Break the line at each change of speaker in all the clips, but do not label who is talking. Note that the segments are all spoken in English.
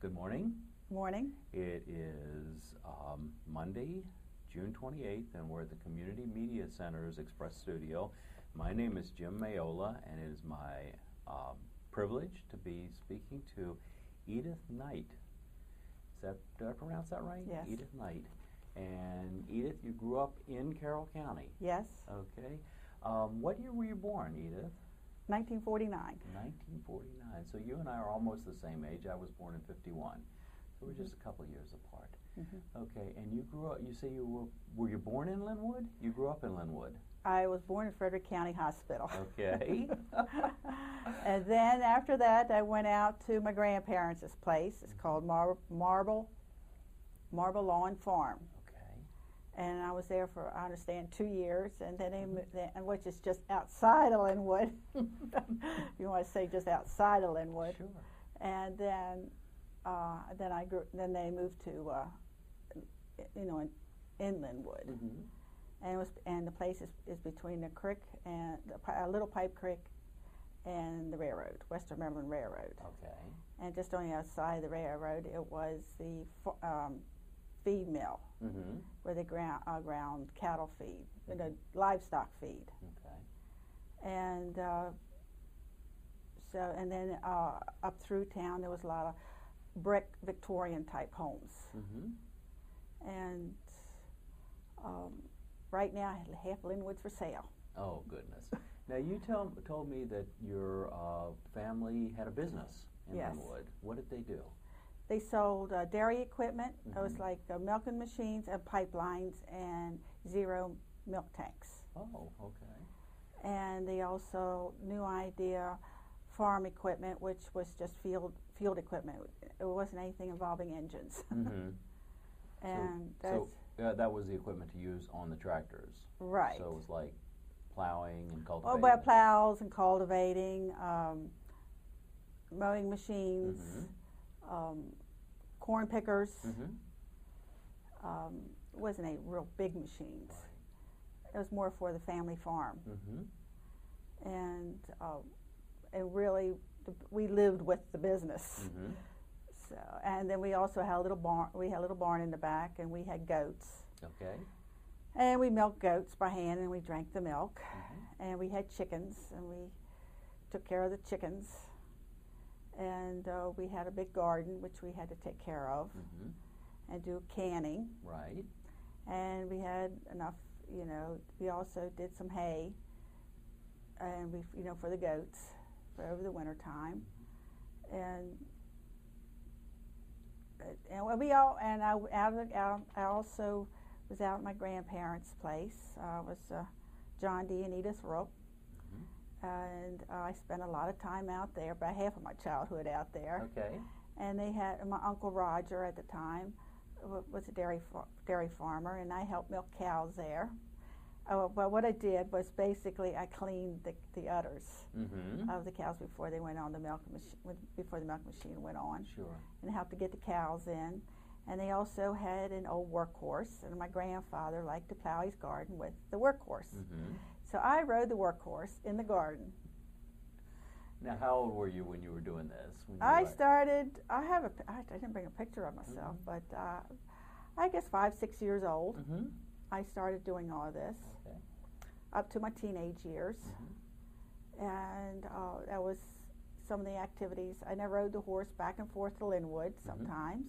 Good morning.
Morning.
It is Monday, June 28th, and we're at the Community Media Center's Express Studio. My name is Jim Mayola, and it is my privilege to be speaking to Edith Knight. Did I pronounce that right?
Yes.
Edith Knight. And Edith, you grew up in Carroll County.
Yes.
Okay. What year were you born, Edith?
1949.
1949. So you and I are almost the same age. I was born in 51. So we're just a couple years apart. Okay, and you grew up, you say were you born in Lynnwood? You grew up in Lynnwood.
I was born in Fredrick County Hospital.
Okay.
And then after that, I went out to my grandparents' place. It's called Marble Lawn Farm. And I was there for, I understand, 2 years, and then which is just outside of Lynnwood. You want to say just outside of Lynnwood.
Sure.
And then then they moved to, in Lynnwood. And the place is between the creek and a little pipe creek and the railroad, Western Maryland Railroad.
Okay.
And just on the outside of the railroad, it was the feed mill, where they ground cattle feed, livestock feed.
Okay.
And and then up through town there was a lot of brick Victorian type homes. And right now half Lynnwood's for sale.
Oh goodness! Now you told me that your family had a business in Lynnwood. What did they do?
They sold dairy equipment. It was like milking machines and pipelines and zero milk tanks.
Oh, okay.
And they also, new idea, farm equipment, which was just field equipment. It wasn't anything involving engines. And
so that was the equipment to use on the tractors.
Right.
So it was like plowing and cultivating.
Oh, well, plows and cultivating, mowing machines. Corn pickers. It wasn't a real big machines. It was more for the family farm. And really, we lived with the business. So, and then we also had a little barn. We had a little barn in the back, and we had goats.
Okay.
And we milked goats by hand, and we drank the milk. And we had chickens, and we took care of the chickens. And we had a big garden, which we had to take care of and do canning.
Right.
And we had enough, we also did some hay, and we, for the goats for over the winter time. And I also was out at my grandparents' place. Was John D. and Edith Rook. And I spent a lot of time out there, about half of my childhood out there.
Okay.
And they had, my Uncle Roger at the time was a dairy farmer, and I helped milk cows there. But what I did was basically I cleaned the udders of the cows before they went on the milk machine, before the milk machine went on.
Sure. And
helped to get the cows in. And they also had an old workhorse, and my grandfather liked to plow his garden with the workhorse. So I rode the workhorse in the garden.
Now, how old were you when you were doing this?
I didn't bring a picture of myself, but I guess 5, 6 years old. I started doing all of this up to my teenage years. And that was some of the activities. I rode the horse back and forth to Lynnwood sometimes.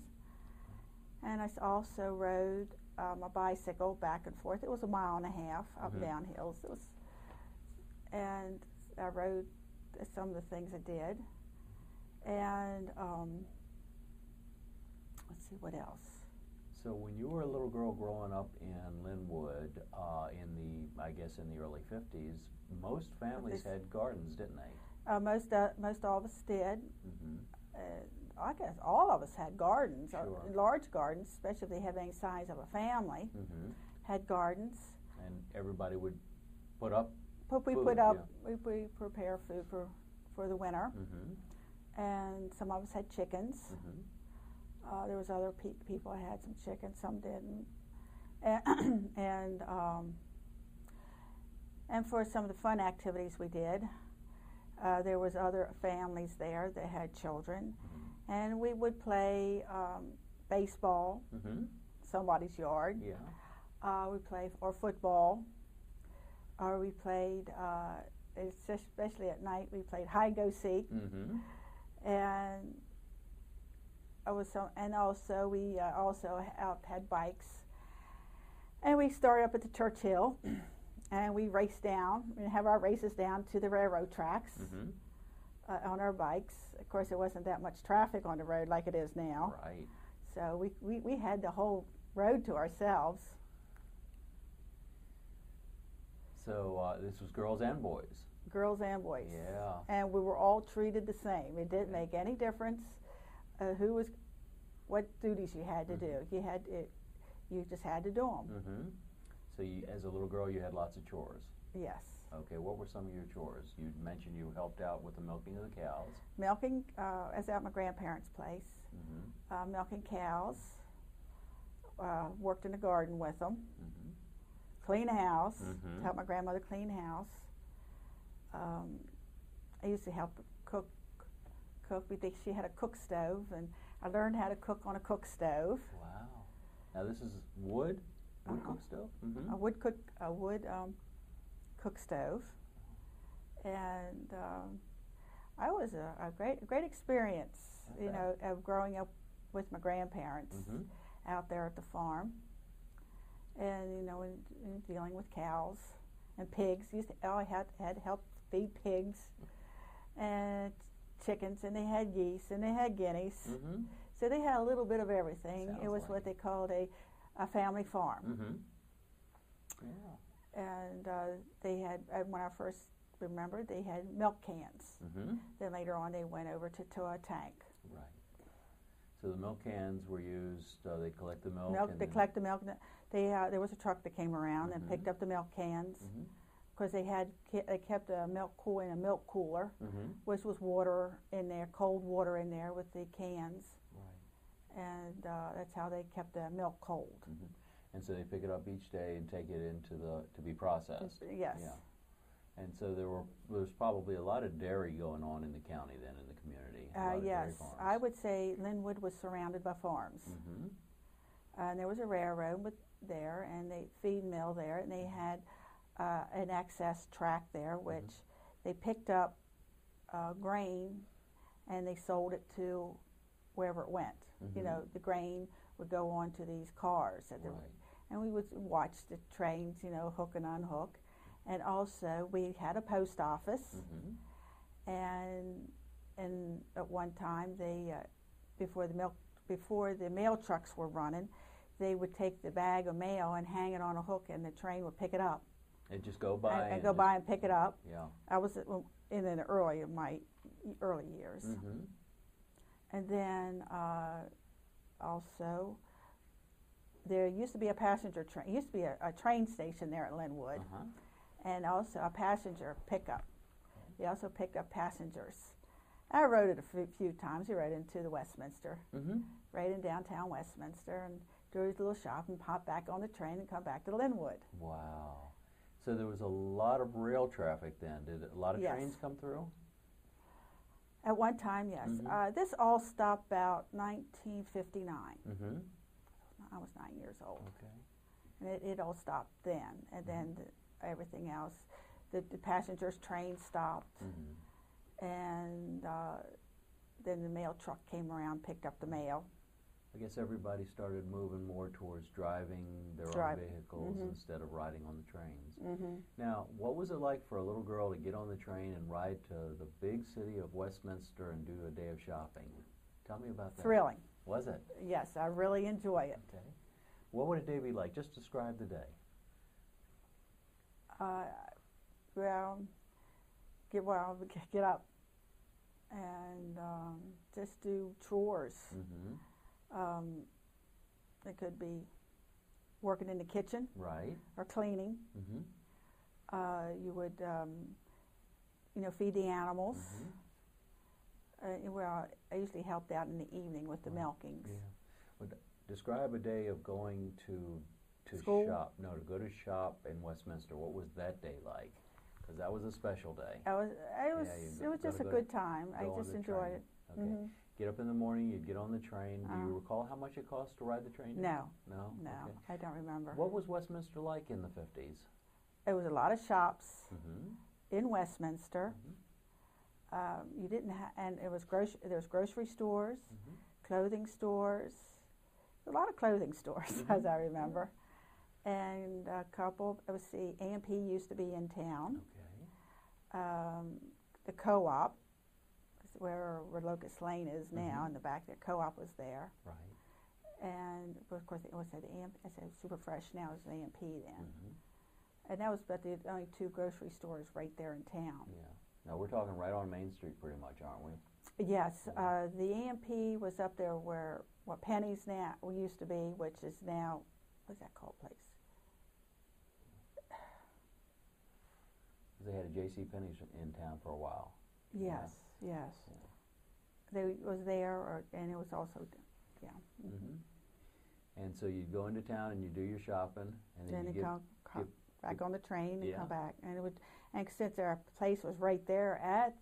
And I also rode a bicycle back and forth. It was 1.5 miles up and down hills. And I rode some of the things I did. And let's see what else.
So when you were a little girl growing up in Lynnwood, I guess in the early 50s, most families had gardens, didn't they?
Most all of us did. I guess all of us had gardens, large gardens, especially if they have any size of a family, had gardens.
And everybody would put up
we
food,
we prepare food for the winter. And some of us had chickens. There was other people who had some chickens, some didn't. And for some of the fun activities we did, there was other families there that had children, And we would play baseball, somebody's yard.
Yeah.
We played or football, or we played. Especially at night, we played hide go seek, and also we also had bikes, and we started up at the Church Hill, and we raced down. We have our races down to the railroad tracks on our bikes. Of course, there wasn't that much traffic on the road like it is now.
Right.
So we had the whole road to ourselves.
So this was girls and boys.
Girls and boys.
Yeah.
And we were all treated the same. It didn't make any difference what duties you had to do. You just had to do them.
So as a little girl, you had lots of chores.
Yes.
Okay. What were some of your chores? You mentioned you helped out with the milking of the cows.
Milking, as at my grandparents' place. Milking cows. Worked in the garden with them. Clean house. Helped my grandmother clean house. I used to help cook. She had a cook stove, and I learned how to cook on a cook stove.
Wow! Now this is wood cook stove.
A wood cook stove, and I was a great experience.
Okay.
You know, of growing up with my grandparents out there at the farm, and you know, in dealing with cows and pigs. I had to help feed pigs and chickens, and they had geese, and they had guineas. So they had a little bit of everything.
Sounds
it was
like
what they called a family farm.
Yeah.
And they had, when I first remembered, they had milk cans. Then later on they went over to a tank.
Right. So the milk cans were used, they collect the milk?
They collect the milk. There was a truck that came around and picked up the milk cans. Because they kept a milk in a milk cooler, which was water in there, cold water in there with the cans. Right. And that's how they kept the milk cold.
And so they pick it up each day and take it into to be processed.
Yes.
Yeah. And so there's probably a lot of dairy going on in the county then, in the community.
Yes, I would say Lynnwood was surrounded by farms. And there was a railroad there, and they feed mill there, and they had an access track there, which they picked up grain, and they sold it to wherever it went. You know, the grain would go on to these cars, and we would watch the trains, you know, hook and unhook. And also, we had a post office, and at one time, before the mail trucks were running, they would take the bag of mail and hang it on a hook, and the train would pick it up.
And just go by
and go by and pick it up.
Yeah.
I was in my early years. And then also, there used to be a passenger train. Used to be a train station there at Lynnwood, and also a passenger pickup. They also picked up passengers. I rode it a few times. We rode into the Westminster, right in downtown Westminster, and do a little shop and pop back on the train and come back to Lynnwood.
Wow. So there was a lot of rail traffic then. Did a lot of trains come through?
At one time, yes. This all stopped about 1959. I was 9 years old. Okay. And it all stopped then. And then everything else, the passengers' train stopped. And then the mail truck came around, picked up the mail.
I guess everybody started moving more towards driving their own vehicles instead of riding on the trains. Now, what was it like for a little girl to get on the train and ride to the big city of Westminster and do a day of shopping? Tell me about that.
Thrilling.
Was it?
Yes, I really enjoy it.
Okay. What would a day be like? Just describe the day.
Get up and just do chores. It could be working in the kitchen, or cleaning. You would, feed the animals. I usually helped out in the evening with the milkings.
Well, describe a day of going to
school?
Shop. No, to go to shop in Westminster. What was that day like? Because that was a special day.
It was just a good time. I just enjoyed it.
Okay. Get up in the morning, you'd get on the train. Do you recall how much it cost to ride the train?
No.
No?
No,
Okay.
I don't remember.
What was Westminster like in the 50s?
There was a lot of shops in Westminster. You didn't have, and it was there was grocery stores, clothing stores, a lot of clothing stores, as I remember, and a couple. Let's see, A&P used to be in town.
Okay.
The co-op, where Locust Lane is now, in the back there, co-op was there.
Right.
And of course, I said Super Fresh now is A&P then. And that was about the only two grocery stores right there in town.
Yeah. Now we're talking right on Main Street pretty much, aren't we?
Yes. The A&P was up there where what Penny's now used to be, which is now, what's that called place?
They had a J.C. Penney's in town for a while.
Yes, yes. They was there, and it was also,
And so you'd go into town and you do your shopping, and then you
come back on the train and come back, and it would. And since our place was right there at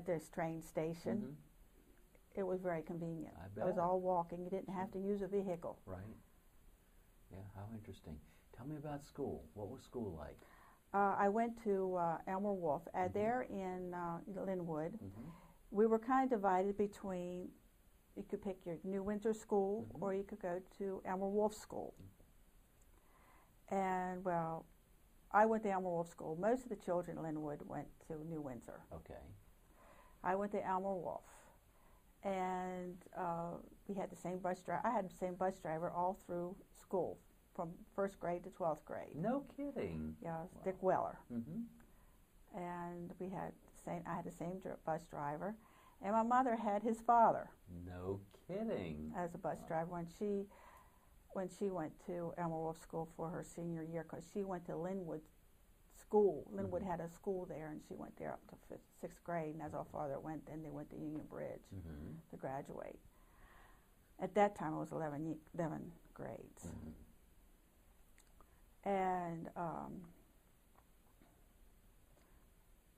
this train station, it was very convenient.
I bet.
It was all walking. You didn't have to use a vehicle.
Right. Yeah. How interesting. Tell me about school. What was school like?
I went to Elmer Wolf. There in Lynnwood. We were kind of divided between, you could pick your New Windsor school or you could go to Elmer Wolf School. And, well, I went to Elmer Wolf School. Most of the children in Lynnwood went to New Windsor.
Okay.
I went to Elmer Wolf. And we had the same bus driver. I had the same bus driver all through school, from first grade to 12th grade.
No kidding.
Yeah, it was Dick Weller. And we had I had the same bus driver, and my mother had his father.
No kidding.
As a bus driver when she went to Elmer Wolf School for her senior year, because she went to Lynnwood School. Lynnwood had a school there, and she went there up to 6th grade, and as our father went, then they went to Union Bridge to graduate. At that time, it was 11 grades. And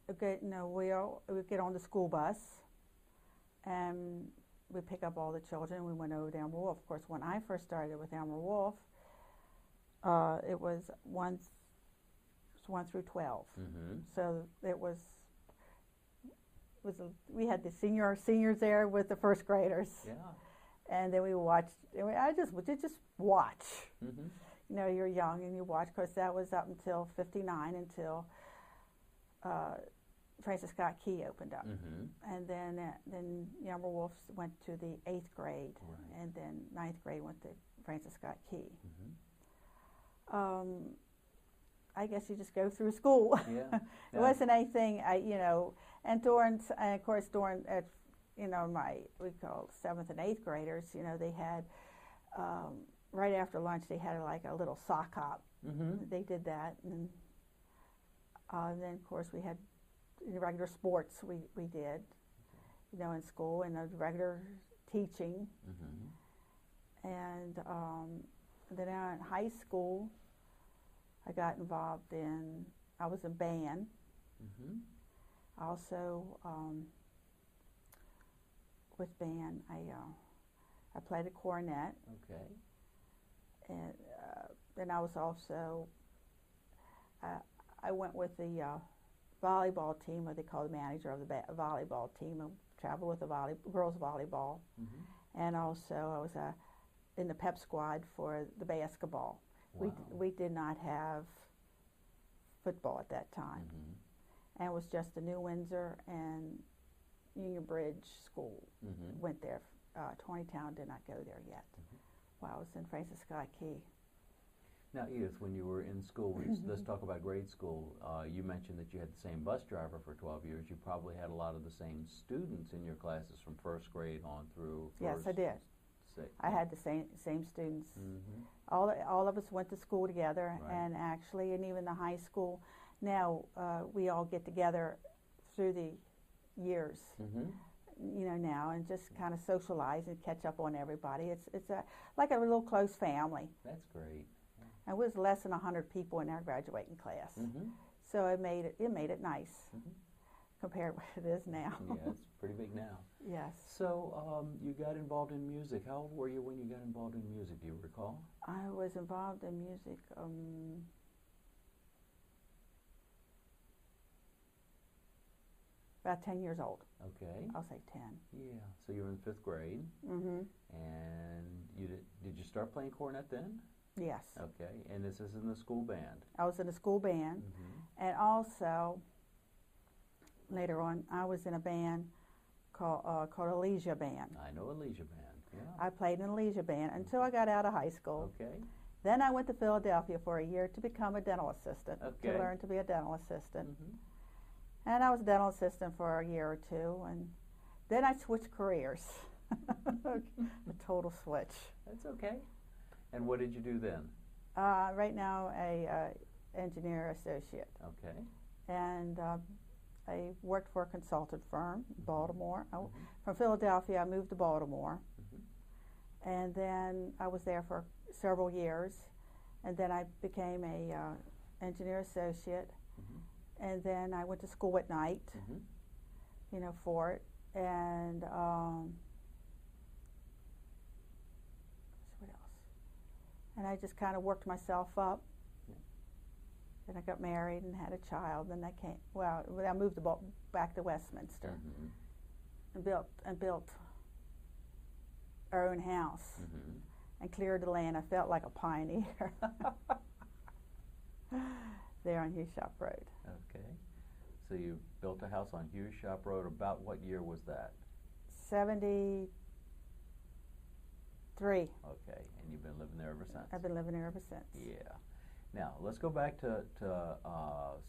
we get on the school bus, and we pick up all the children. We went over to Elmer Wolf. Of course, when I first started with Elmer Wolf, it was 1 through 12. So it was we had the seniors there with the first graders. Yeah. And then we watched. I just watch. You know, you're young and you watch. Of course, that was up until '59, until Francis Scott Key opened up, and then Elmer Wolf went to the 8th grade, and then 9th grade went to Francis Scott Key. I guess you just go through school.
Yeah.
It wasn't anything, and during my, we call 7th and 8th graders, they had, right after lunch, they had like a little sock hop. They did that, and then of course we had regular sports we did, in school, and regular teaching. And then in high school, I got involved I was in band. Also, with band, I played the cornet. Okay. And then I was also, I went with the volleyball team, what they call the manager of the volleyball team, and traveled with the girls volleyball. And also I was in the pep squad for the basketball. Wow. We did not have football at that time. And it was just the New Windsor and Union Bridge school went there. Tawnytown did not go there yet. While I was in Francis Scott Key.
Now, Edith, when you were in school, let's talk about grade school. You mentioned that you had the same bus driver for 12 years. You probably had a lot of the same students in your classes from first grade on through
Yes, I did. I had the same students. All of us went to school together, and actually, and even the high school. Now we all get together through the years. Now, and just kind of socialize and catch up on everybody. It's like a little close family.
That's great.
And it was less than 100 people in our graduating class, so it made it nice. compared to what it is now.
Yeah, it's pretty big now.
Yes.
So you got involved in music. How old were you when you got involved in music? Do you recall?
I was involved in music about 10 years old.
Okay.
I'll say 10.
Yeah. So you were in 5th grade.
Mm-hmm.
And did you start playing cornet then?
Yes.
Okay. And this is in the school band.
I was in a school band.
Mm-hmm.
And also, later on, I was in a band called Alesia Band.
I know Alesia Band. Yeah.
I played in Alesia Band until I got out of high school.
Okay.
Then I went to Philadelphia for a year to become a dental assistant,
Okay.
to learn to be a dental assistant.
Mm-hmm.
And I was a dental assistant for a year or two, and then I switched careers. A total switch.
That's okay. And what did you do then?
Right now, a engineer associate.
Okay.
And I worked for a consultant firm in Baltimore.
Mm-hmm.
From Philadelphia, I moved to Baltimore.
Mm-hmm.
And then I was there for several years. And then I became a engineer associate.
Mm-hmm.
And then I went to school at night,
Mm-hmm.
For it. And what else? And I just kind of worked myself up.
Yeah.
Then I got married and had a child. Then I moved back to Westminster
Mm-hmm.
and built our own house
Mm-hmm.
and cleared the land. I felt like a pioneer there on Hughes Shop Road.
Okay. So you built a house on Hughes Shop Road. About what year was that?
73.
Okay. And you've been living there ever since?
I've been living there ever since.
Yeah. Now, let's go back to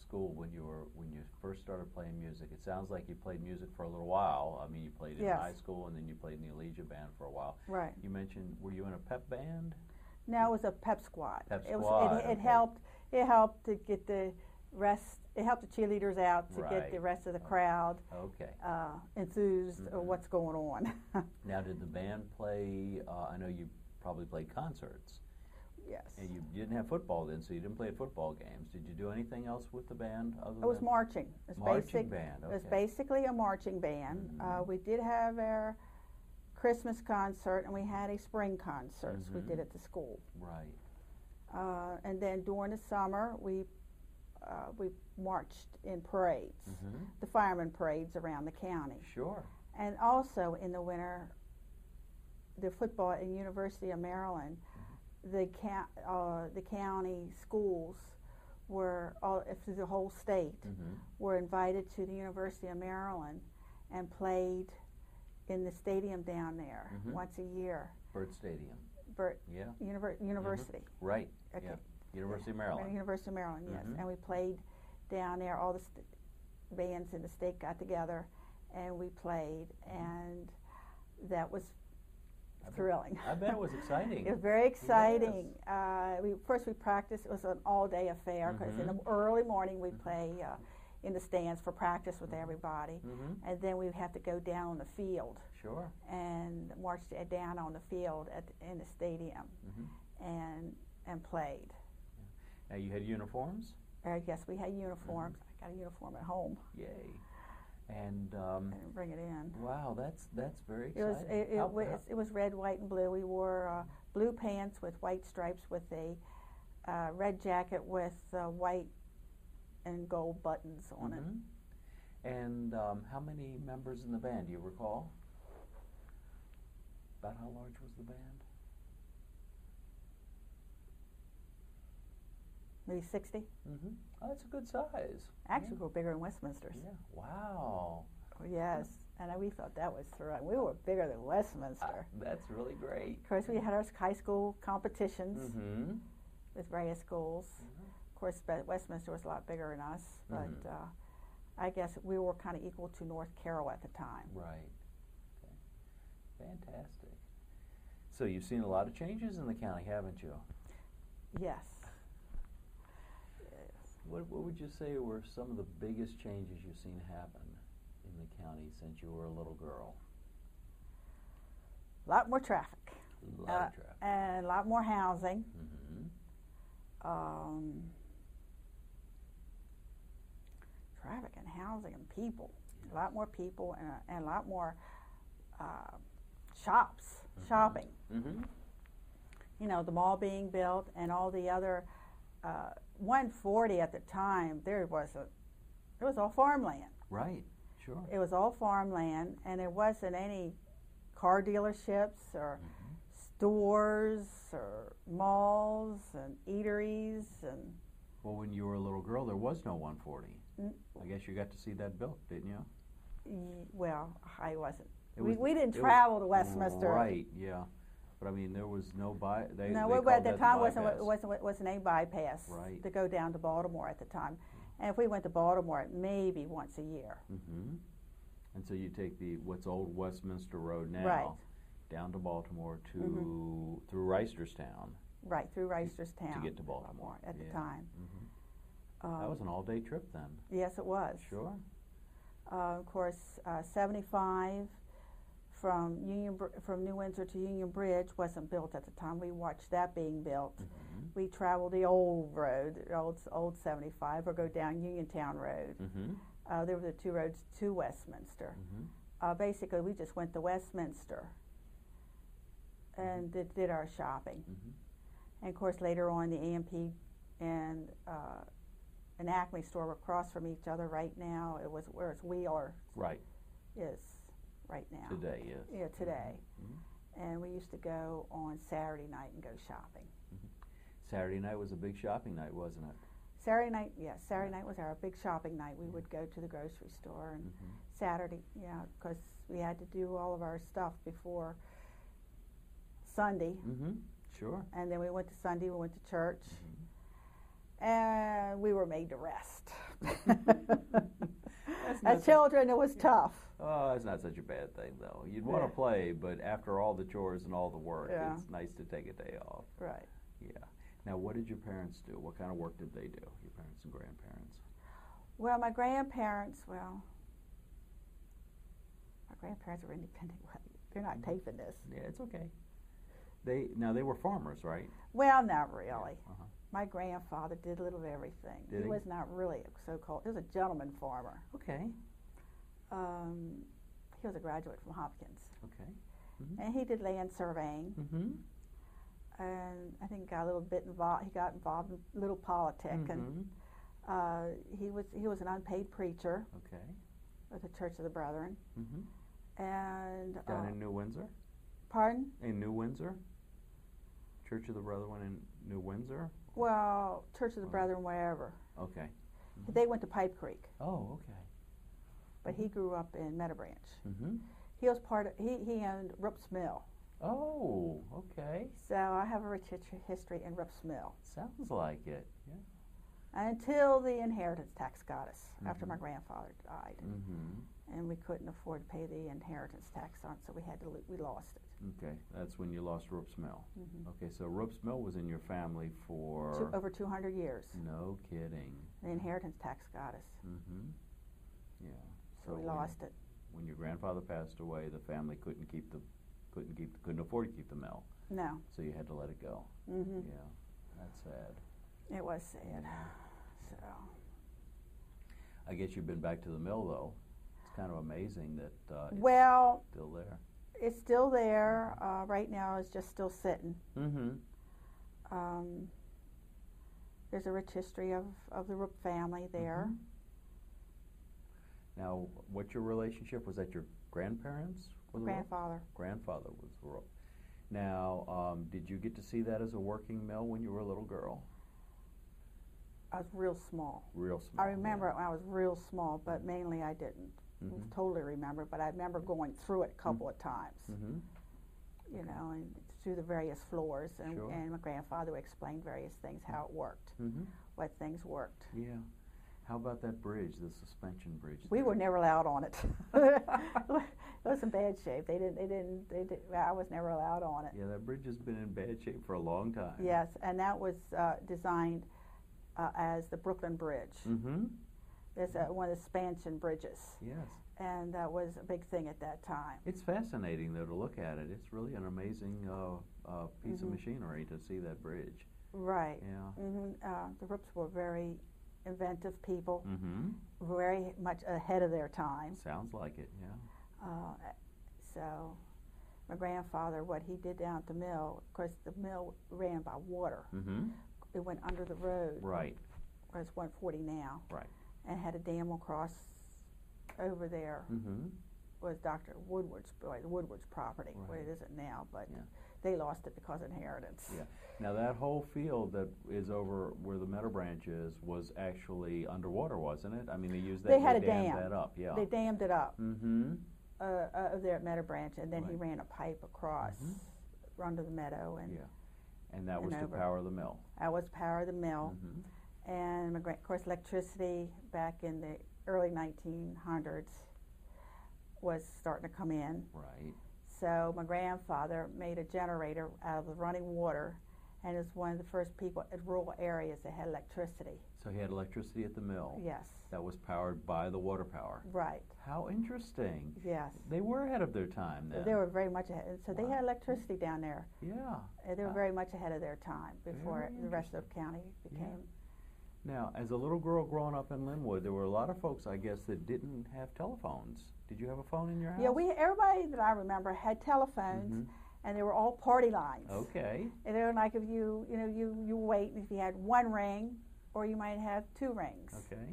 school when you first started playing music. It sounds like you played music for a little while. I mean, you played in
Yes.
high school, and then you played in the Alesia Band for a while.
Right.
You mentioned, were you in a pep band?
No, it was a pep squad.
Pep
It
squad,
it
okay.
helped. It helped to get the rest. It helped the cheerleaders out to
Right.
get the rest of the crowd
Okay.
enthused of
Mhm.
what's going on.
Now, did the band play, I know you probably played concerts,
Yes.
and you didn't have football then, so you didn't play at football games. Did you do anything else with the band other
It was
than
marching. It was
marching band?
It was
Okay.
basically a marching band.
Mhm.
We did have our Christmas concert, and we had a spring concert. We
Mhm.
did at the school.
Right.
And then during the summer, we marched in parades,
Mm-hmm.
the fireman parades around the county.
Sure.
And also in the winter, the football at University of Maryland, the county schools were through the whole state
Mm-hmm.
were invited to the University of Maryland and played in the stadium down there
Mhm.
once a year.
Bird Stadium. Yeah.
University.
Right.
Okay.
Yeah. University of Maryland.
University of Maryland, yes.
Mhm.
And we played down there. All the bands in the state got together, and we played, and that was thrilling.
I bet it was exciting.
It was very exciting. First we practiced. It was an all-day affair because in the early morning we'd play in the stands for practice with everybody,
Mm-hmm.
and then we'd have to go down on the field
Sure.
and march down on the field in the stadium
Mm-hmm.
and played.
Now, you had uniforms?
Yes, we had uniforms. I got a uniform at home.
Yay. And
I didn't bring it in.
wow, that's very
It was
exciting.
it was red, white, and blue. We wore blue pants with white stripes with a red jacket with white and gold buttons on it.
And how many members in the band, do you recall? About how large was the band?
Maybe 60.
Mm-hmm. Oh, that's a good size.
Actually, we're bigger than Westminster's.
Yeah. Wow.
Yes, and we thought that was thrilling. We were bigger than Westminster.
That's really great.
Of course, we had our high school competitions
Mm-hmm.
with various schools. Of course, Westminster was a lot bigger than us, but I guess we were kind of equal to North Carroll at the time.
Right. Okay. Fantastic. So you've seen a lot of changes in the county, haven't you?
Yes.
What would you say were some of the biggest changes you've seen happen in the county since you were a little girl?
A lot more traffic.
A lot of traffic.
And a lot more housing.
Mm-hmm.
Traffic and housing. housing and people, a lot more people, and a lot more shops, shopping. You know, the mall being built and all the other 140 at the time. It was all farmland.
Right. Sure.
It was all farmland, and there wasn't any car dealerships or stores or malls and eateries and.
Well, when you were a little girl, there was no 140. I guess you got to see that built, didn't you?
Well, I wasn't. We didn't travel to Westminster.
Right. Yeah. But I mean, there was no
at the time wasn't any bypass to go down to Baltimore at the time, and if we went to Baltimore, maybe once a year.
And so you take what's old Westminster Road now, down to Baltimore through Reisterstown.
Right, through Reisterstown
to get to Baltimore
at the time.
That was an all-day trip then.
Yes, it was.
Sure.
Of course, 75 from New Windsor to Union Bridge wasn't built at the time. We watched that being built. We traveled the old road, old 75, or go down Uniontown Road. There were the two roads to Westminster. Basically, we just went to Westminster and did our shopping. And of course, later on, the AMP and an Acme store were across from each other. Right now, it was where it's Wheeler.
Right.
Is right now.
Today, yes.
Yeah, today. And we used to go on Saturday night and go shopping.
Saturday night was a big shopping night, wasn't it?
Saturday night, yes. Saturday night was our big shopping night. We would go to the grocery store, and Saturday, because we had to do all of our stuff before Sunday.
Sure.
And then we went to Sunday, we went to church, and we were made to rest. As children, it was tough.
Oh, it's not such a bad thing, though. You'd want to play, but after all the chores and all the work, it's nice to take a day off.
Right.
Yeah. Now, what did your parents do? What kind of work did they do, your parents and grandparents?
Well, my grandparents were independent. They're not taping this.
Yeah, it's okay. They were farmers, right?
Well, not really. My grandfather did a little of everything. He was not really a so-called. He was a gentleman farmer.
Okay.
He was a graduate from Hopkins.
Okay.
And he did land surveying. And I think got a little bit involved. He got involved in a little politics, and he was an unpaid preacher.
Okay.
At the Church of the Brethren. And
down in New Windsor.
Pardon?
In New Windsor. Church of the Brethren in New Windsor.
Well, Church of the Brethren, wherever.
Okay.
They went to Pipe Creek.
Oh, okay.
But he grew up in Meadow Branch. He was he owned Rupp's Mill.
Oh, okay.
So I have a rich history in Rupp's Mill.
Sounds like it, yeah.
Until the inheritance tax got us, after my grandfather died. And we couldn't afford to pay the inheritance tax on it, so we lost it.
Okay, that's when you lost Rupp's Mill. Okay, so Rupp's Mill was in your family for...
over 200 years.
No kidding.
The inheritance tax got us.
Yeah.
So we lost it.
When your grandfather passed away, the family couldn't afford to keep the mill.
No.
So you had to let it go. Yeah, that's sad.
It was sad. So.
I guess you've been back to the mill, though. It's kind of amazing that it's still there.
It's still there. Right now, it's just still sitting. There's a rich history of the Rupp family there.
Now, what's your relationship? Was that your grandparents?
Grandfather.
Grandfather was Rupp. Now, did you get to see that as a working mill when you were a little girl?
I was real small.
Real small.
I remember it when I was real small, but mainly I didn't totally remember. But I remember going through it a couple of times. You know, and through the various floors, and, and my grandfather explained various things, how it worked, what things worked.
Yeah. How about that bridge, the suspension bridge?
We were never allowed on it. It was in bad shape. They didn't. I was never allowed on it.
Yeah, that bridge has been in bad shape for a long time.
Yes, and that was designed as the Brooklyn Bridge. It's one of the expansion bridges.
Yes.
And that was a big thing at that time.
It's fascinating, though, to look at it. It's really an amazing piece of machinery to see that bridge.
Right.
Yeah.
The Rupps were very inventive people, very much ahead of their time.
Sounds like it, yeah.
So my grandfather, what he did down at the mill, of course the mill ran by water. It went under the road.
Right.
Where it's 140 now.
Right.
And had a dam across over there. Was Dr. Woodward's property, where it isn't now, but they lost it because of inheritance.
Yeah. Now that whole field that is over where the Meadow Branch is was actually underwater, wasn't it? I mean, they used that.
They had a
dammed
dam.
that up. Yeah.
They dammed it up. There at Meadow Branch, and then he ran a pipe across under the meadow, and
and that was to power the mill.
That was power the mill, and of course electricity back in the early 1900s was starting to come in.
Right.
So my grandfather made a generator out of the running water, and is one of the first people in rural areas that had electricity.
So he had electricity at the mill.
Yes.
That was powered by the water power.
Right.
How interesting.
Yes.
They were ahead of their time then.
They were very much ahead. So they had electricity down there.
Yeah.
They were very much ahead of their time before the rest of the county became.
Now, as a little girl growing up in Lynnwood, there were a lot of folks, I guess, that didn't have telephones. Did you have a phone in your house?
Yeah, everybody that I remember had telephones, and they were all party lines.
Okay.
And they were like, if you wait, if you had one ring, or you might have two rings.
Okay.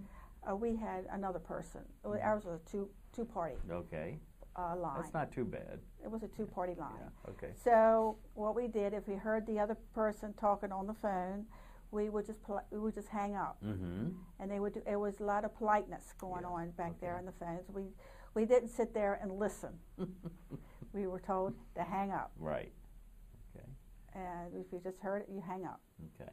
We had another person. Ours was a two-party
line. That's not too bad.
It was a two-party line.
Yeah. Okay.
So what we did, if we heard the other person talking on the phone, we would just hang up. And they would do. It was a lot of politeness going on back there on the phones. We didn't sit there and listen. We were told to hang up.
Right. Okay.
And if you just heard it, you hang up.
Okay.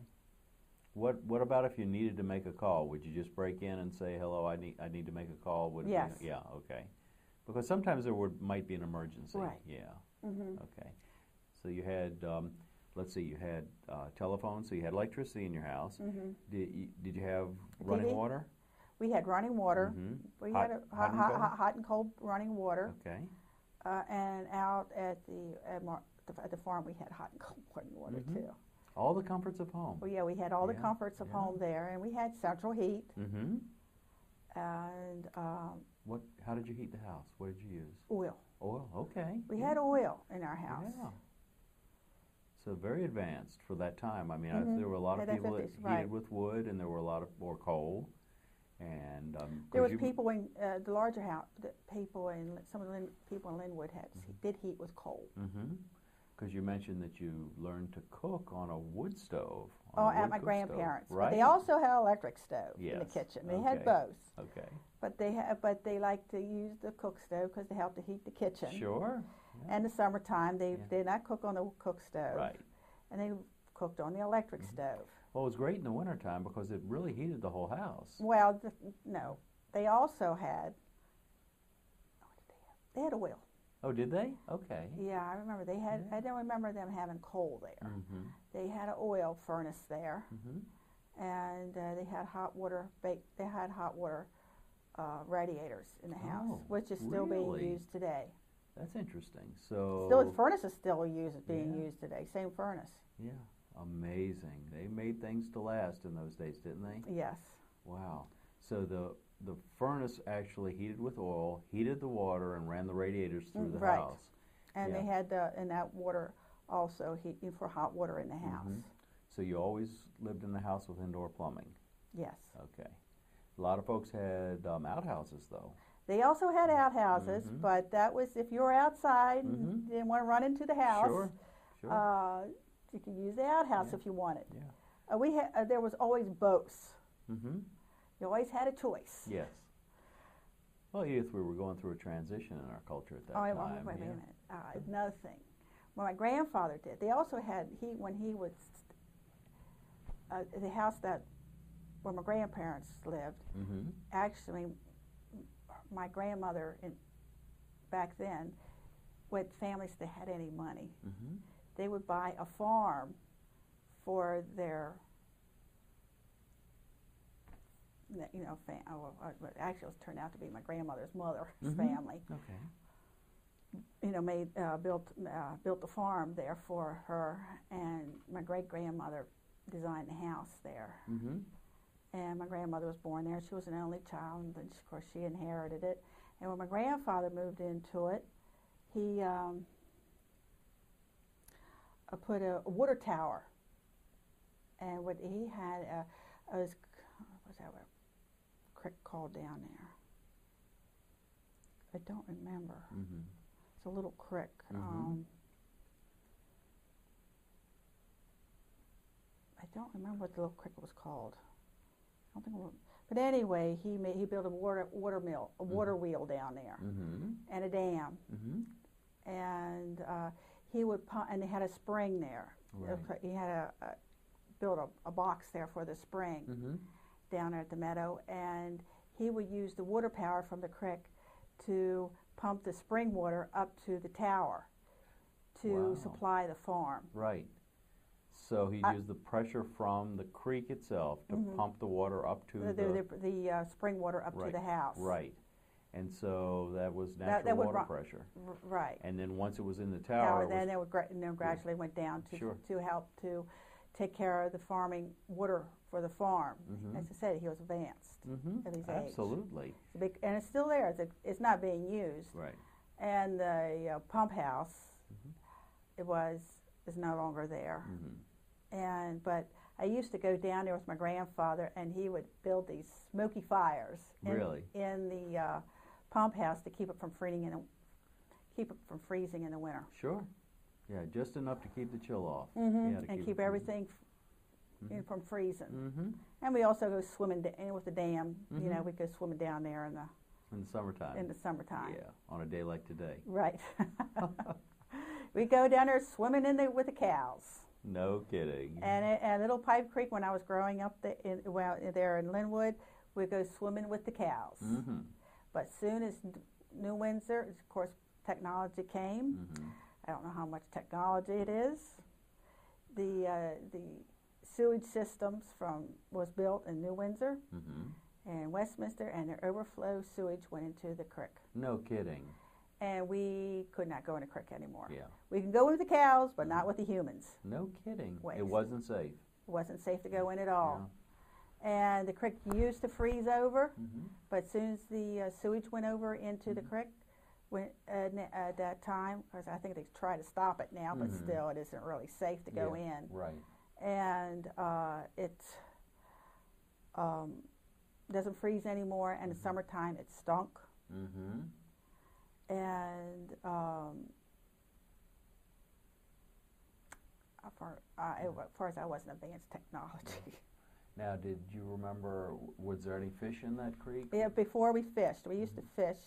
What about if you needed to make a call? Would you just break in and say, "Hello, I need to make a call"?
Yes.
Yeah. Okay. Because sometimes there might be an emergency.
Right.
Yeah. Okay. So you had, let's see, you had telephone. So you had electricity in your house. Did you have running water?
We had running water. We had hot and cold running water.
Okay.
And out at the farm, we had hot and cold running water too.
All the comforts of home.
Well, yeah, we had all the comforts of home there, and we had central heat. And
how did you heat the house? What did you use?
Oil.
Oil. Okay.
We had oil in our house.
Yeah. So very advanced for that time. I mean, there were a lot of people that heated with wood, and there were a lot of more coal. And
there was people in the larger house. People in some of the people in Lynnwood did heat with coal.
Because you mentioned that you learned to cook on a wood stove.
At my grandparents'. Right. But they also had an electric stove in the kitchen. They had both.
Okay.
But they liked to use the cook stove because they helped to heat the kitchen.
Sure.
Yeah. And the summertime, they did not cook on the cook stove.
Right.
And they cooked on the electric stove.
Well, it was great in the wintertime because it really heated the whole house.
Well, no. They also had, they had oil.
Oh, did they? Okay.
Yeah, I remember they had. I don't remember them having coal there. They had an oil furnace there, and they had hot water. They had hot water radiators in the house, which is still being used today.
That's interesting. So
the furnace is still being used today. Same furnace.
Yeah, amazing. They made things to last in those days, didn't they?
Yes.
Wow. So the furnace actually heated with oil, heated the water, and ran the radiators through the house.
And they had and that water also heating for hot water in the house.
So you always lived in the house with indoor plumbing?
Yes.
Okay. A lot of folks had outhouses, though.
They also had outhouses, but that was if you were outside and didn't want to run into the house.
Sure.
You could use the outhouse if you wanted.
Yeah.
We had there was always both. You always had a choice.
Yes. Well, Edith, we were going through a transition in our culture at that time.
Wait a minute. Another thing. Well, my grandfather did. They also had, when he was, the house where my grandparents lived, actually, my grandmother, back then, with families that had any money, they would buy a farm for their actually it turned out to be my grandmother's mother's family. Okay. Built the farm there for her, and my great grandmother designed the house there. and my grandmother was born there. She was an only child, and then, of course, she inherited it. And when my grandfather moved into it, he put a water tower. And what he had what's that creek called down there? I don't remember.
Mm-hmm.
It's a little creek.
Mm-hmm.
I don't remember what the little creek was called. I don't think it was, but anyway, he built a water mill, a water wheel down there,
Mm-hmm.
and a dam,
Mm-hmm.
and he would pump, and they had a spring there.
Right.
He had built a box there for the spring
Mm-hmm.
down there at the meadow, and he would use the water power from the creek to pump the spring water up to the tower to
Wow.
supply the farm.
Right. So he used the pressure from the creek itself to
Mhm.
pump the water up to
the spring water up
Right.
to the house.
Right. And so that was natural
that would
water
run-
pressure.
Right.
And then once it was in the tower, it
then
was,
they would gradually went down to
Sure.
to help to take care of the farming water for the farm.
Mhm.
As I said, he was advanced
Mhm.
at his age.
Absolutely.
And it's still there. It's not being used.
Right.
And the pump house,
Mhm.
is no longer there.
Mhm.
But I used to go down there with my grandfather, and he would build these smoky fires
Really?
in the pump house to keep it from freezing in the winter.
Sure. Yeah, just enough to keep the chill off.
Mm-hmm.
Yeah, to
And
it
keep
from-
everything
Mhm.
from freezing.
Mhm.
And we also go swimming in with the dam. You know,
Mhm.
we go swimming down there in
In the summertime.
the summertime.
Yeah, on a day like today.
Right. We go down there swimming with the cows.
No kidding.
And Little Pipe Creek, when I was growing up there in Lynnwood, we'd go swimming with the cows.
Mhm.
But soon as New Windsor, of course, technology came.
Mhm.
I don't know how much technology it is. The sewage systems was built in New Windsor
Mhm.
and Westminster, and the overflow sewage went into the creek.
No kidding.
And we could not go in the creek anymore.
Yeah.
We can go with the cows, but not with the humans.
No kidding.
Waste.
It wasn't safe.
It wasn't safe to go in at all. And the creek used to freeze over,
Mhm.
but as soon as the sewage went over into the creek, at that time, because I think they try to stop it now, but
Mhm.
still it isn't really safe to go
Yeah,
in.
Right.
And it doesn't freeze anymore, and in the summertime it stunk.
Mm-hmm.
And as far as I wasn't advanced technology.
Now, did you remember, was there any fish in that creek?
Yeah, before we fished, we used to fish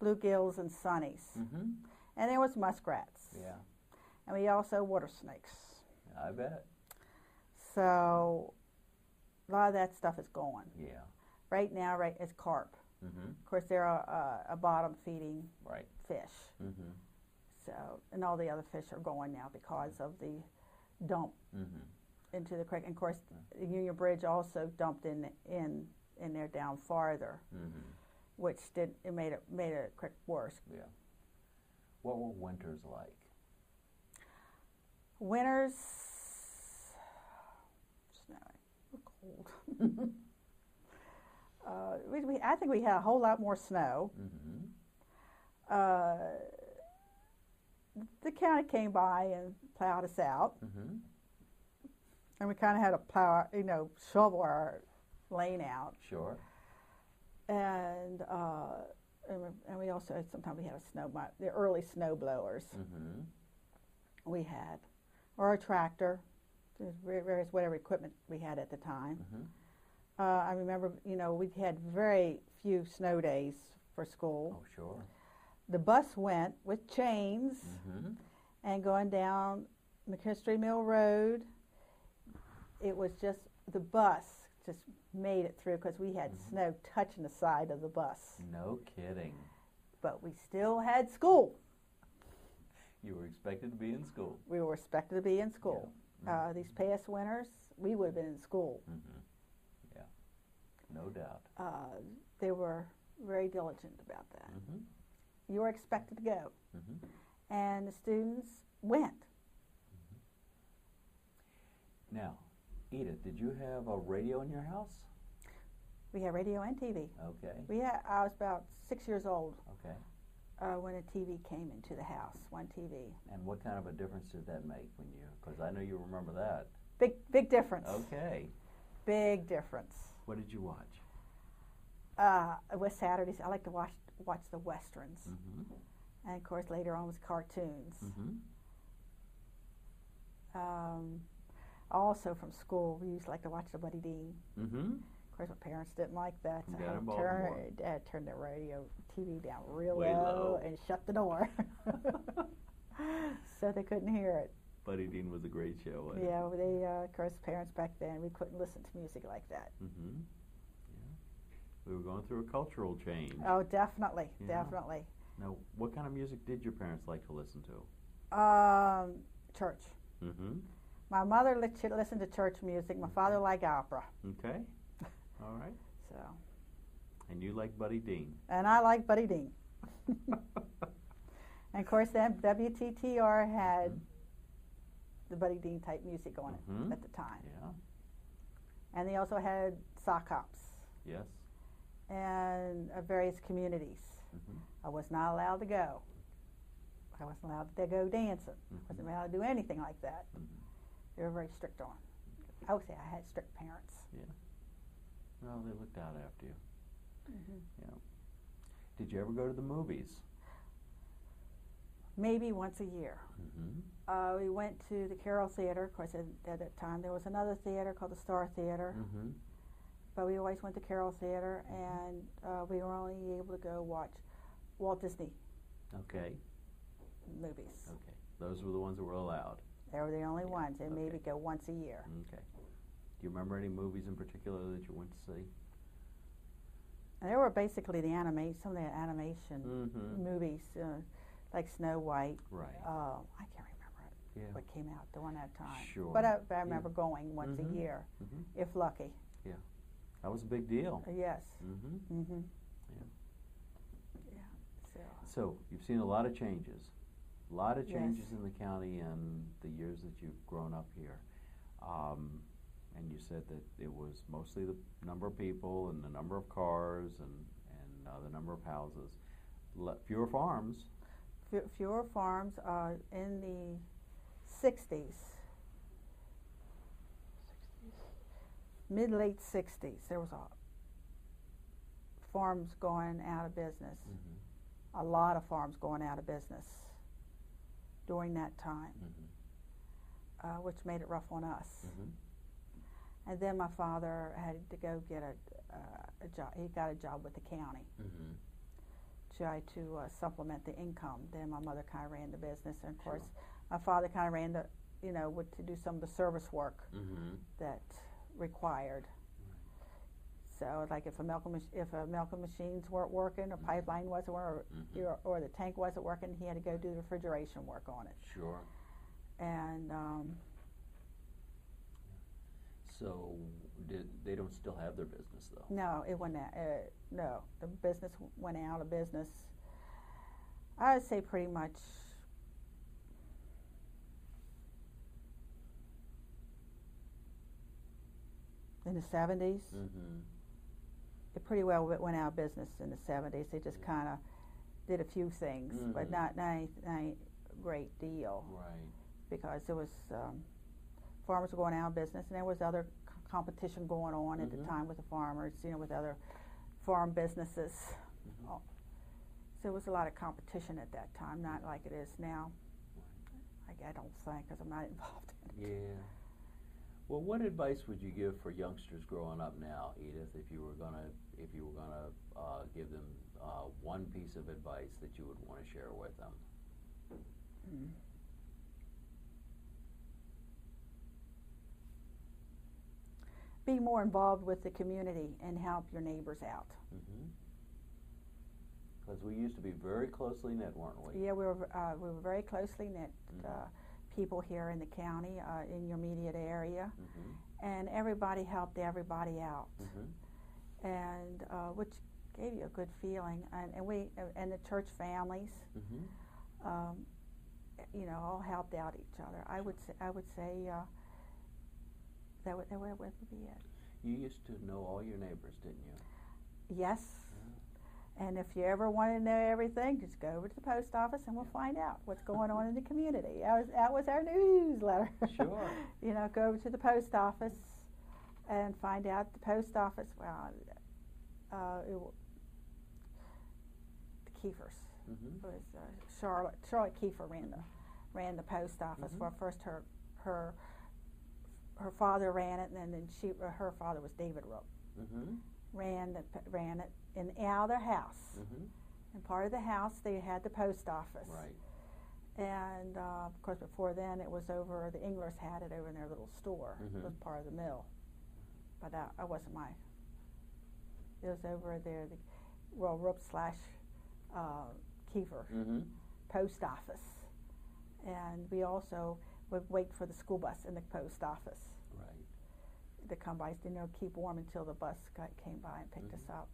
bluegills and sunnies.
Mm-hmm.
And there was muskrats.
Yeah,
And we also water snakes.
I bet.
So a lot of that stuff is gone.
Yeah.
Right now, it's carp.
Mm-hmm.
Of course, they're a bottom feeding
Right.
fish.
Mm-hmm.
So, and all the other fish are going now because of the dump
Mm-hmm.
into the creek. And of course, the Union Bridge also dumped in there down farther,
Mm-hmm.
which made it creek worse.
Yeah. What were winters like?
Winters, snowy, cold. I think we had a whole lot more snow.
Mm-hmm.
The county came by and plowed us out,
Mm-hmm.
and we kind of had to plow, shovel our lane out.
Sure.
And we also sometimes we had the early snow blowers
Mm-hmm.
we had, or a tractor, various whatever equipment we had at the time.
Mm-hmm.
I remember, we had very few snow days for school.
Oh, sure.
The bus went with chains
Mm-hmm.
and going down McKinstry Mill Road. It was just, the bus just made it through because we had snow touching the side of the bus.
No kidding.
But we still had school.
You were expected to be in school.
We were expected to be in school.
Yeah.
These past winters, we would have been in school.
Mm-hmm. Yeah. No doubt.
They were very diligent about that.
Mm-hmm.
You were expected to go.
Mm-hmm.
And the students went.
Now, Edith, did you have a radio in your house?
We had radio and TV.
Okay.
I was about 6 years old.
Okay.
When a TV came into the house, one TV.
And what kind of a difference did that make when you, because I know you remember that.
Big difference.
Okay.
Big difference.
What did you watch?
It was Saturdays. I like to watch the Westerns.
Mm-hmm.
And of course later on was cartoons.
Mm-hmm.
Also from school, we used to like to watch the Buddy Dean.
Mm-hmm.
Of course, my parents didn't like that, so Dad turned the radio, TV down real low and shut the door, so they couldn't hear it.
Buddy Dean was a great show, wasn't it?
Yeah, they, of course, parents back then, we couldn't listen to music like that.
Mm-hmm. Yeah. We were going through a cultural change.
Oh, definitely,
Yeah.
definitely.
Now, what kind of music did your parents like to listen to?
Church.
Mm-hmm.
My mother listened to church music. My father liked opera.
Okay. All right.
So.
And you like Buddy Dean.
And I like Buddy Dean. And of course, then WTTR had the Buddy Dean type music on it at the time.
Yeah.
And they also had sock hops.
Yes.
And various communities.
Mm-hmm.
I was not allowed to go. I wasn't allowed to go dancing. I wasn't allowed to do anything like that.
Mm-hmm.
They were very strict on. I would say I had strict parents.
Yeah. Well, they looked out after you.
Mm-hmm.
Yeah. Did you ever go to the movies?
Maybe once a year.
Mm-hmm.
We went to the Carroll Theater. Of course, at that time there was another theater called the Star Theater.
Mm-hmm.
But we always went to Carroll Theater, and we were only able to go watch Walt Disney
Okay.
movies.
Okay. Those were the ones that were allowed.
They were the only ones, and
Okay.
maybe go once a year.
Okay. Do you remember any movies in particular that you went to see?
And they were basically some of the animation movies, like Snow White.
Right.
I can't remember
Yeah.
what came out during that time.
Sure.
But I remember going once a year,
Mm-hmm.
if lucky.
That was a big deal.
Yes.
Mm-hmm.
Mm-hmm.
Yeah.
Yeah.
So you've seen a lot of changes. A lot of
Yes.
changes in the county in the years that you've grown up here. And you said that it was mostly the number of people and the number of cars and the number of houses. Fewer farms.
Fewer farms. In the 60s, mid-late 60s, there was farms going out of business.
Mm-hmm.
A lot of farms going out of business during that time, which made it rough on us.
Mm-hmm.
And then my father had to go get a job. He got a job with the county.
Mm-hmm.
Try to supplement the income. Then my mother kind of ran the business, and of course, my father kind of ran the, to do some of the service work that required. So, like if a milk machines weren't working, or pipeline wasn't working, or the tank wasn't working, he had to go do the refrigeration work on it.
Sure.
And
so they don't still have their business though?
no, it went out. No, the business went out of business. I would say pretty much in the 70s.
Mm-hmm.
It pretty well went out of business in the 70s. They just kind of did a few things, but not any great deal.
Right.
Because there was farmers were going out of business, and there was other competition going on at the time with the farmers, with other farm businesses. So there was a lot of competition at that time, not like it is now. I don't think, because I'm not involved in it.
Yeah. Well, what advice would you give for youngsters growing up now, Edith, if you were gonna give them one piece of advice that you would want to share with them?
Be more involved with the community and help your neighbors out.
Because we used to be very closely knit, weren't we?
Yeah, we were very closely knit people here in the county, in your immediate area, and everybody helped everybody out, and which gave you a good feeling. And the church families, all helped out each other. I would say that would be it.
You used to know all your neighbors, didn't you?
Yes. And if you ever want to know everything, just go over to the post office and we'll find out what's going on in the community. That was our newsletter.
Sure.
You know, go over to the post office and find out the post office. Well, the Kiefers. It was Charlotte Kiefer ran the post office. Well, first her father ran it, and then her father was David Rook. Ran it in out of their house. And part of the house they had the post office.
Right.
And of course, before then it was over. The Englers had it over in their little store. It was part of the mill, but that wasn't my. It was over there, the Rook / Kiefer post office, and we also would wait for the school bus in the post office.
Right.
To come by, keep warm until the bus came by and picked us up.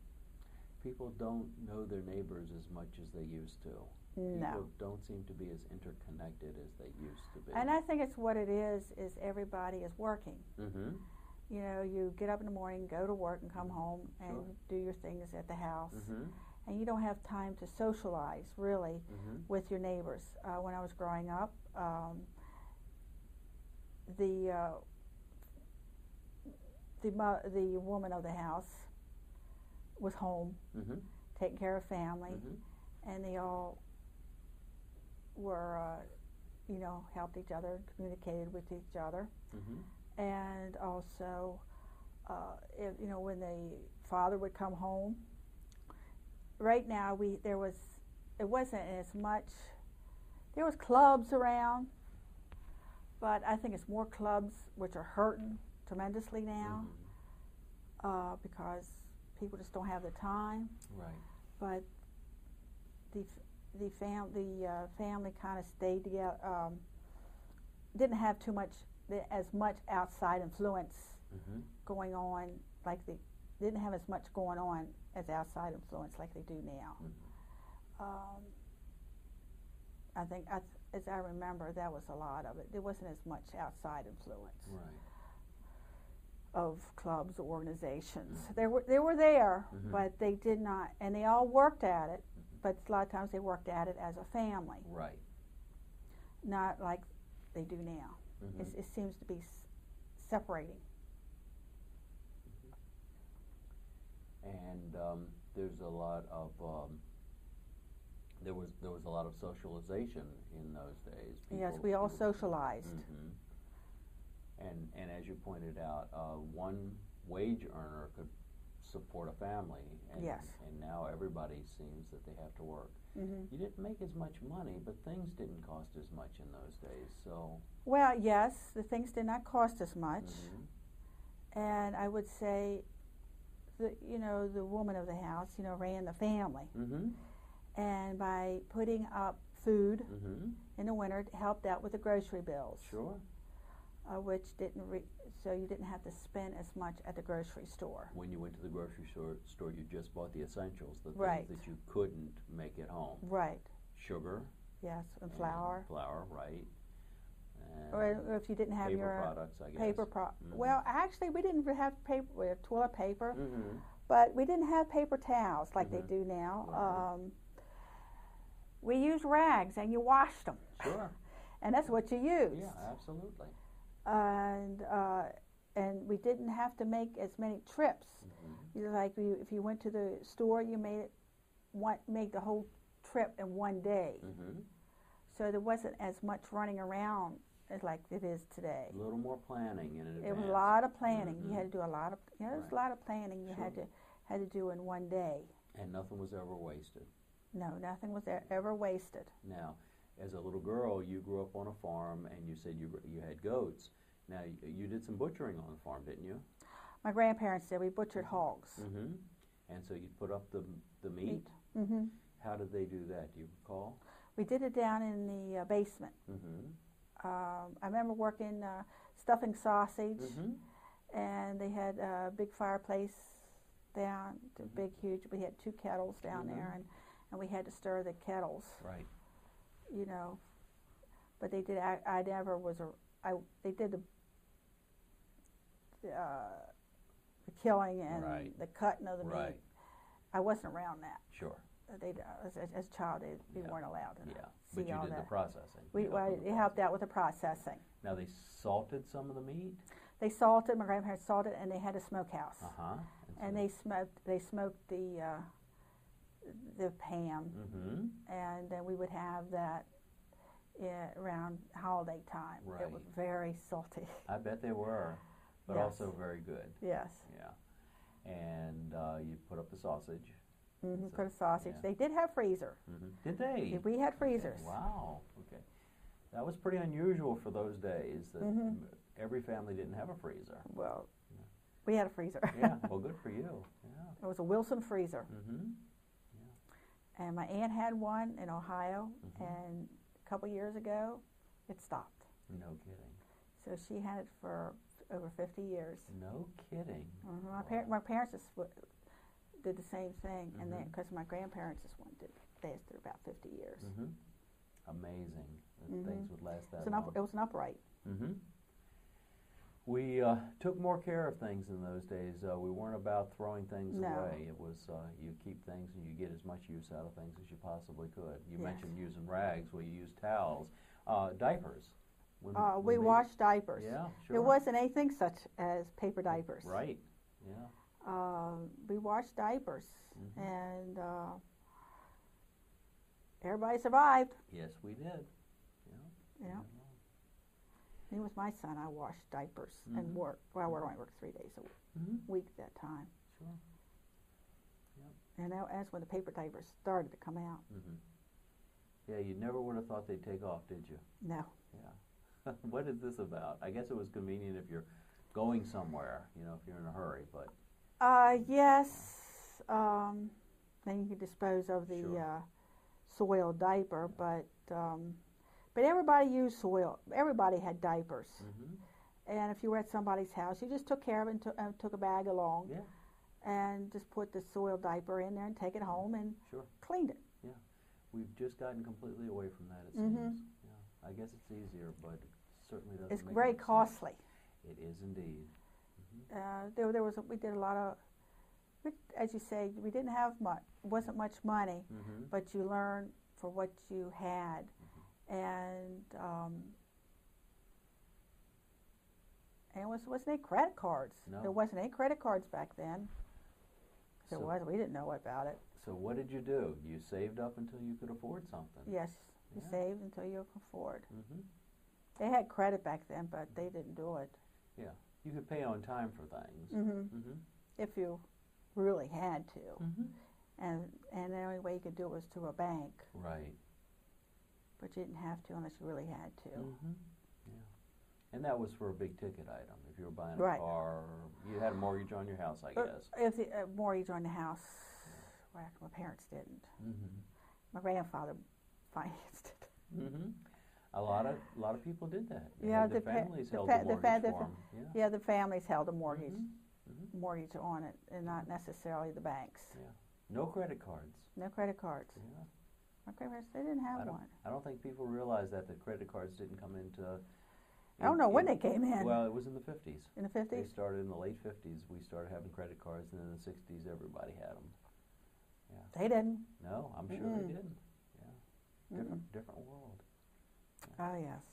People don't know their neighbors as much as they used to.
No.
People don't seem to be as interconnected as they used to be.
And I think it's what it is everybody is working. You know, you get up in the morning, go to work, and come home and do your things at the house. And you don't have time to socialize, really, with your neighbors. When I was growing up, the woman of the house was home, taking care of family, and they all were, helped each other, communicated with each other, and also, when the father would come home. Right now, it wasn't as much. There was clubs around, but I think it's more clubs which are hurting tremendously now because people just don't have the time.
Right.
But the family kind of stayed together. Didn't have as much outside influence going on. Didn't have as much going on as outside influence like they do now. I think, as I remember, that was a lot of it. There wasn't as much outside influence.
Right.
Of clubs or organizations. They were there, but they did not, and they all worked at it, but a lot of times they worked at it as a family.
Right.
Not like they do now. It seems to be separating.
And there's a lot of there was a lot of socialization in those days.
Yes, we all socialized.
And as you pointed out, one wage earner could support a family. And,
yes.
And now everybody seems that they have to work. You didn't make as much money, but things didn't cost as much in those days. So.
Well, yes, the things did not cost as much, and I would say, the woman of the house, ran the family, and by putting up food in the winter, it helped out with the grocery bills.
Sure.
Which so you didn't have to spend as much at the grocery store.
When you went to the grocery store, you just bought the essentials, the
right.
things that you couldn't make at home.
Right.
Sugar.
Yes, and flour.
Flour, right. And
or if you didn't have
paper products, I guess.
Paper Well, actually, we didn't have paper. We had toilet paper, but we didn't have paper towels like they do now.
Right.
We used rags, and you washed them.
Sure.
And that's what you used.
Yeah, absolutely.
And we didn't have to make as many trips. If you went to the store, you made the whole trip in one day. So there wasn't as much running around as like it is today.
A little more planning in advance.
It was a lot of planning. You had to do a lot of there was a lot of planning you had to do in one day.
And nothing was ever wasted.
No, nothing was ever wasted.
Now, as a little girl, you grew up on a farm, and you said you had goats. Now, you did some butchering on the farm, didn't you?
My grandparents did. We butchered hogs.
And so you put up the meat? How did they do that? Do you recall?
We did it down in the basement. I remember working stuffing sausage, and they had a big fireplace down, huge. We had 2 kettles down there, and we had to stir the kettles.
Right.
But they did. I never was they did the killing and
Right.
the cutting of the
Right.
meat. I wasn't around that.
Sure.
As a child, we
Yeah.
weren't allowed to
Yeah,
see
but you
all
did
that.
the processing.
We
You helped with the
helped
processing.
out with the processing.
Now they salted some of the meat.
They salted. My grandparents salted, and they had a smokehouse. And
so-
they smoked the ham,
Mhm.
and then we would have that around holiday time.
Right.
It was very salty.
I bet they were, but
Yes.
also very good.
Yes.
Yeah. And you put up the sausage.
Mm-hmm.
So,
Put a sausage.
yeah.
They did have freezer.
Did they?
We had
Okay,
freezers.
wow. Okay. That was pretty unusual for those days. That every family didn't have a freezer.
Well, we had a freezer.
Yeah. Well, good for you. Yeah.
It was a Wilson freezer.
Mhm.
And my aunt had one in Ohio, and a couple years ago, it stopped.
No kidding.
So she had it for over 50 years.
No kidding.
My parents just did the same thing, and then because my grandparents just lasted about 50 years.
Amazing that things would last that
It
long.
was an upright.
We took more care of things in those days. We weren't about throwing things away. It was you keep things and you get as much use out of things as you possibly could. You mentioned using rags. Well, you used towels. Diapers.
We washed diapers.
Yeah, sure.
There wasn't anything such as paper diapers.
Right. Yeah.
We washed diapers, and everybody survived.
Yes, we did.
Yeah. Me with my son, I washed diapers and worked. Well, I only worked 3 days a week at that time.
Sure.
And that's when the paper diapers started to come out.
Yeah, you never would have thought they'd take off, did you?
No.
Yeah. What is this about? I guess it was convenient if you're going somewhere, if you're in a hurry, but.
Yes. Then you could dispose of the soiled diaper, but everybody used soil. Everybody had diapers. And if you were at somebody's house, you just took care of it and took a bag along.
Yeah.
And just put the soiled diaper in there and take it home and cleaned it.
Yeah. We've just gotten completely away from that, it seems. Yeah. I guess it's easier, but it certainly doesn't
It's
make
very
much
costly.
sense. It is indeed.
We did a lot of, as you say, we didn't have much, wasn't much money, but you learned for what you had. And it wasn't any credit cards.
No.
There wasn't any credit cards back then.
So-
We didn't know about it.
So what did you do? You saved up until you could afford something.
Yes, you
Yeah.
saved until you could afford.
Mhm.
They had credit back then, but they didn't do it.
Yeah. You could pay on time for things.
If you really had to.
Mhm.
And the only way you could do it was through a bank.
Right.
But you didn't have to unless you really had to.
Yeah. And that was for a big ticket item. If you were buying a
Right.
car, you had a mortgage on your house, I guess.
If the mortgage on the house, well, my parents didn't. My grandfather financed it.
A lot of people did that.
Yeah,
the families held the mortgage for them.
Yeah, the families held a mortgage on it, and not necessarily the banks.
Yeah. No credit cards.
No credit cards.
Yeah.
My grandparents, they didn't have one.
I don't think people realize that the credit cards didn't come into.
I don't know when they came in.
Well, it was in the 50s.
In the
They
50s?
started in the late 50s. We started having credit cards, and in the 60s, everybody had them. Yeah.
They didn't.
No, I'm sure they didn't. Yeah. Different world.
Oh, yes.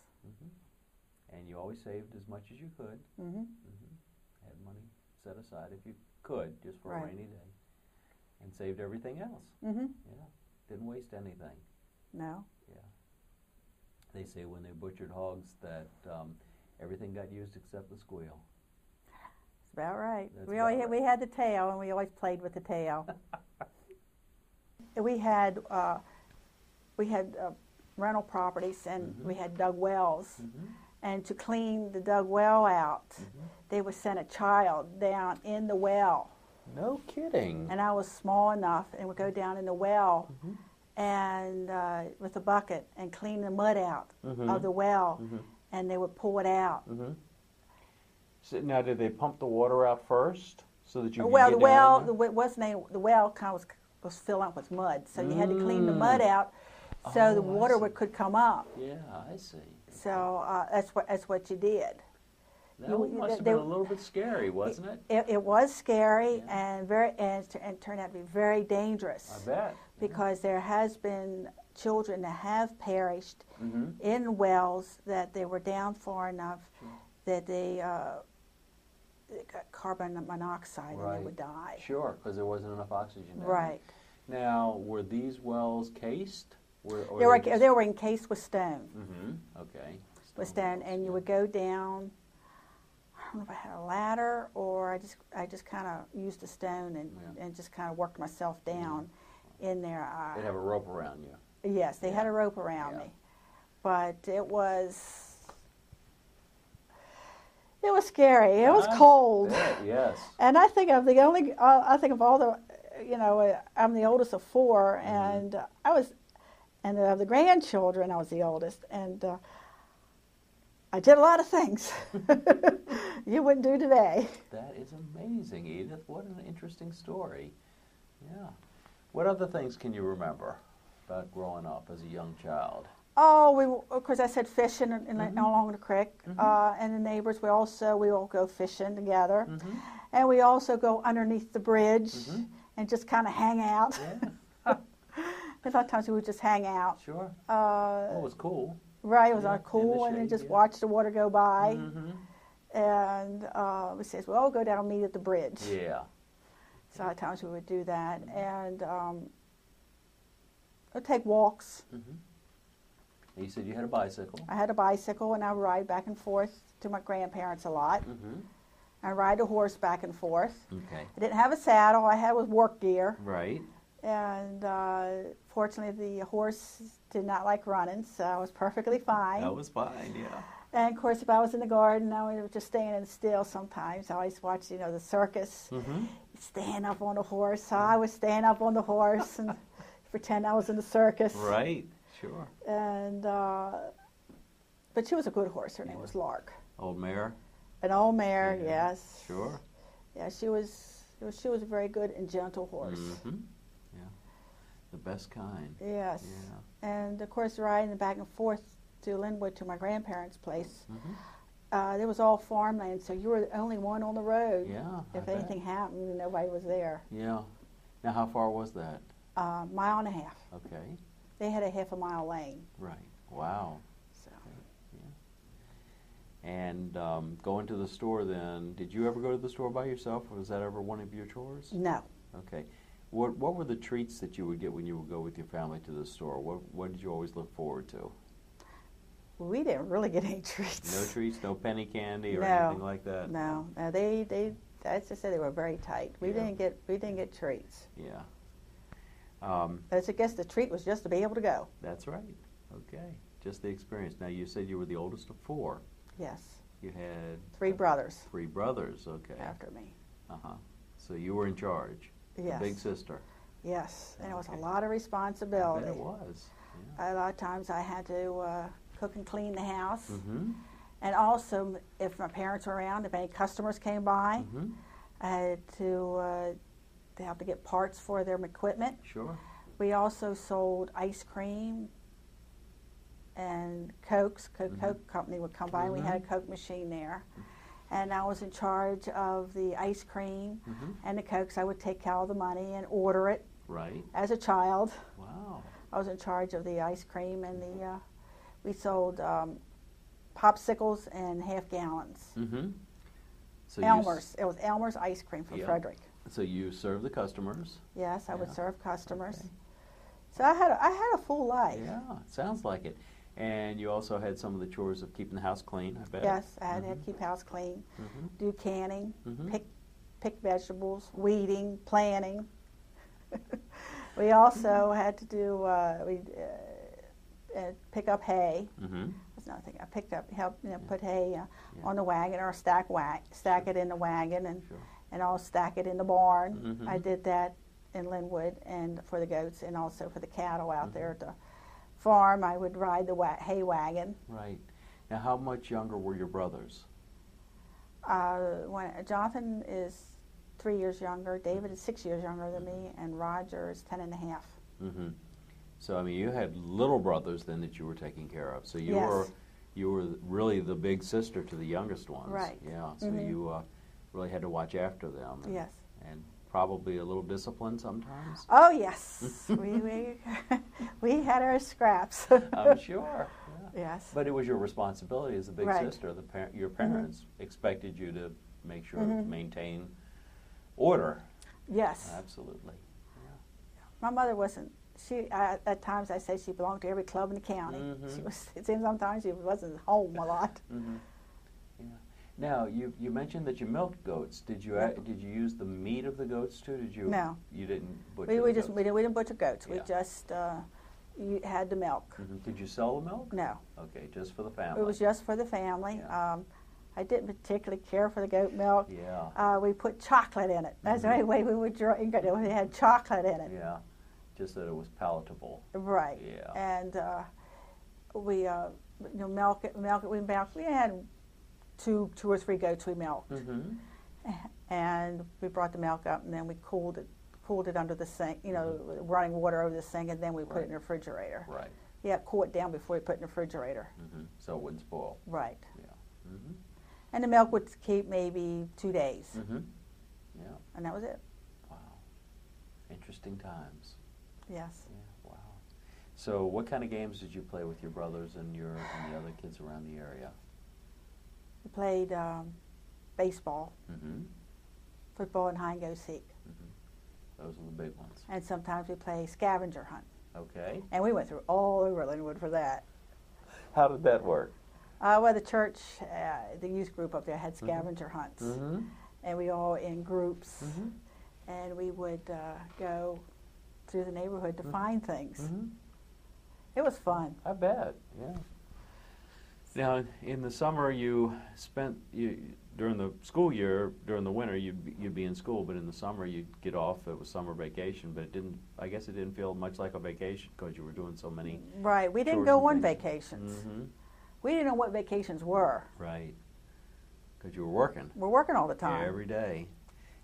And you always saved as much as you could. Had money set aside if you could, just for a
Right.
rainy day. And saved everything else. Yeah. Didn't waste anything.
No.
Yeah. They say when they butchered hogs that everything got used except the squeal.
That's about right.
That's
We
about
always
right.
we had the tail, and we always played with the tail. We had rental properties, and we had dug wells. And to clean the dug well out, they would send a child down in the well.
No kidding.
And I was small enough, and would go down in the well and with a bucket and clean the mud out of the well, and they would pull it out.
So now, did they pump the water out first so that you could
Well,
get
the well,
down in
the well kind of was filled up with mud, so you had to clean the mud out so the water could come up.
there? Yeah, I see.
So that's what you did.
That must have been a little bit scary, wasn't it?
It was scary, and turned out to be very dangerous.
I bet.
Because there has been children that have perished in wells that they were down far enough that they got carbon monoxide and they would die.
Sure, because there wasn't enough oxygen.
Right.
Now, were these wells cased?
They were encased with stone.
Okay.
With stone, and you would go down. I don't know if I had a ladder or I just kind of used a stone and just kind of worked myself down in there.
They'd have a rope around you.
Yes, they had a rope around me, but it was scary. It was cold.
Yes.
And I think of all the, I'm the oldest of four, and of the grandchildren, I was the oldest, and I did a lot of things you wouldn't do today.
That is amazing, Edith. What an interesting story. Yeah. What other things can you remember about growing up as a young child?
Oh, of course, I said fishing along the creek, and the neighbors. We all go fishing together, and we also go underneath the bridge and just kind of hang out.
Yeah.
A lot of times we would just hang out.
Sure. It was cool.
Right, it was cool, and then just watch the water go by. And we says, well, we'll go down and meet at the bridge.
Yeah.
So a lot of times we would do that, and we'd take walks.
You said you had a bicycle.
I had a bicycle, and I would ride back and forth to my grandparents a lot. I ride a horse back and forth.
Okay.
I didn't have a saddle. I had with work gear.
Right.
And fortunately, the horse did not like running, so I was perfectly fine.
That was fine, yeah.
And of course, if I was in the garden, I was just standing still sometimes. I always watched, the circus. Stand up on the horse. So I would stand up on the horse and pretend I was in the circus.
Right, sure.
And but she was a good horse. Her name was Lark.
Old mare?
An old mare, yes.
Sure.
Yeah, she was a very good and gentle horse.
Yeah, the best kind.
Yes.
Yeah.
And of course, riding back and forth to Lynnwood to my grandparents' place. There was all farmland, so you were the only one on the road.
Yeah.
If anything happened, nobody was there.
Yeah. Now, how far was that?
Mile and a half.
Okay.
They had a half-a-mile lane.
Right. Wow.
So.
Yeah. And going to the store then, did you ever go to the store by yourself, or was that ever one of your chores?
No.
Okay. What were the treats that you would get when you would go with your family to the store? What did you always look forward to?
We didn't really get any treats.
No treats, no penny candy or anything like that.
No. They I just said they were very tight. We didn't get treats.
Yeah.
I guess the treat was just to be able to go.
That's right. Okay. Just the experience. Now, you said you were the oldest of four.
Yes.
You had...
Three brothers.
Three brothers, okay.
After me.
So you were in charge.
Yes.
The big sister.
Yes. And it was a lot of responsibility.
I bet it was.
Yeah. A lot of times I had to cook and clean the house.
Mm-hmm.
And also, if my parents were around, if any customers came by,
Mm-hmm.
I had to have to get parts for their equipment.
Sure.
We also sold ice cream and Cokes. Coke company would come by, and we had a Coke machine there. And I was in charge of the ice cream and the Cokes. I would take care of the money and order it.
Right.
As a child.
Wow.
I was in charge of the ice cream, and we sold popsicles and half gallons.
Mm-hmm. So
Elmer's. It was Elmer's ice cream from Fredrick.
So you served the customers.
Yes, I would serve customers. Okay. So I had a full life.
Yeah, it sounds like it. And you also had some of the chores of keeping the house clean, I bet.
Yes, I had to keep house clean, do canning, pick vegetables, weeding, planting. We also had to do pick up hay. That's another thing. I helped put hay on the wagon, or stack it in the wagon, and I'll stack it in the barn. I did that in Lynnwood, and for the goats, and also for the cattle out there at the farm. I would ride the hay wagon.
Right. Now, how much younger were your brothers?
Jonathan is 3 years younger, David is 6 years younger than me, and Roger is 10 and a half.
So, I mean, you had little brothers then that you were taking care of. So you were you were really the big sister to the youngest ones.
Right.
Yeah. So you really had to watch after them. And,
Yes.
And probably a little disciplined sometimes.
Oh yes, we had our scraps.
I'm sure. Yeah.
Yes.
But it was your responsibility as a big
Right.
sister. Your parents expected you to make sure to maintain order.
Yes.
Absolutely.
My mother wasn't. She at times I say she belonged to every club in the county. She was. It seems sometimes she wasn't home a lot.
Yeah. Now you mentioned that you milked goats. Did you did you use the meat of the goats too? Did you?
No.
You didn't butcher.
We didn't butcher goats.
Yeah.
We just you had the milk.
Did you sell the milk?
No.
Okay, just for the family.
It was just for the family.
Yeah.
I didn't particularly care for the goat milk.
Yeah.
We put chocolate in it. That's the only way we would drink it. We had chocolate in it.
Yeah. Just that it was palatable.
Right.
Yeah.
And we milk it. We had two or three goats we milked. And we brought the milk up, and then we cooled it under the sink, running water over the sink, and then we put it in the refrigerator.
Right.
Yeah, cool it down before we put it in the refrigerator.
So it wouldn't spoil.
Right.
Yeah.
And the milk would keep maybe 2 days.
Yeah.
And that was it.
Wow. Interesting times.
Yes.
Yeah. Wow. So what kind of games did you play with your brothers and the other kids around the area?
We played baseball, football, and hide and go seek.
Those are the big ones.
And sometimes we play scavenger hunt.
Okay.
And we went through all over Lynnwood for that.
How did that work?
Well, the church, the youth group up there had scavenger hunts. And we all in groups. And we would go through the neighborhood to find things. It was fun.
I bet, yeah. Now, in the summer, during the school year, during the winter, you'd be in school, but in the summer, you'd get off. It was summer vacation, but I guess it didn't feel much like a vacation because you were doing so many.
Right, we didn't go on vacations. We didn't know what vacations were.
Right, because you were working.
We're working all the time.
Yeah, every day.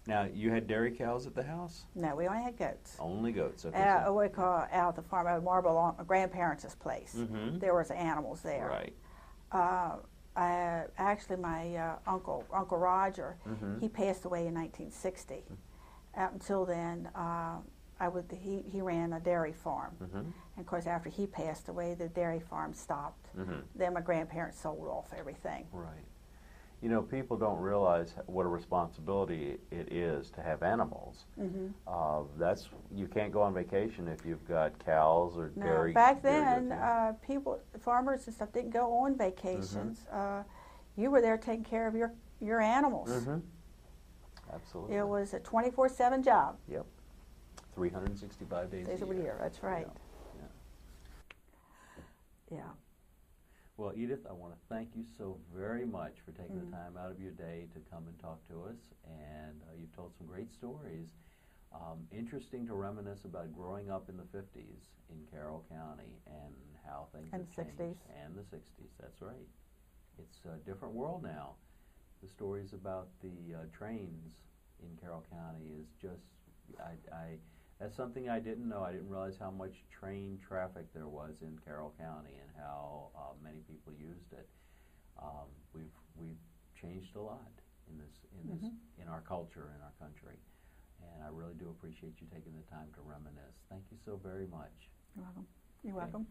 Now, you had dairy cows at the house?
No, we only had goats.
Only goats, okay.
What we call out at the farm, at Marble, my grandparents' place. There was animals there.
Right.
Actually, my Uncle Roger, he passed away in 1960. Up until then, he ran a dairy farm. And of course, after he passed away, the dairy farm stopped. Then my grandparents sold off everything.
Right. You know, people don't realize what a responsibility it is to have animals. You can't go on vacation if you've got cows or dairy.
Back then, farmers and stuff didn't go on vacations. You were there taking care of your animals.
Absolutely.
It was a 24/7 job.
Yep. 365 days a
year. That's right. Yeah.
Well, Edith, I want to thank you so very much for taking the time out of your day to come and talk to us. And you've told some great stories. Interesting to reminisce about growing up in the 50s in Carroll County and how things have changed. And the 60s, that's right. It's a different world now. The stories about the trains in Carroll County is just, that's something I didn't know. I didn't realize how much train traffic there was in Carroll County and how many people used it. We've changed a lot in our culture, in our country, and I really do appreciate you taking the time to reminisce. Thank you so very much.
You're welcome. You're welcome.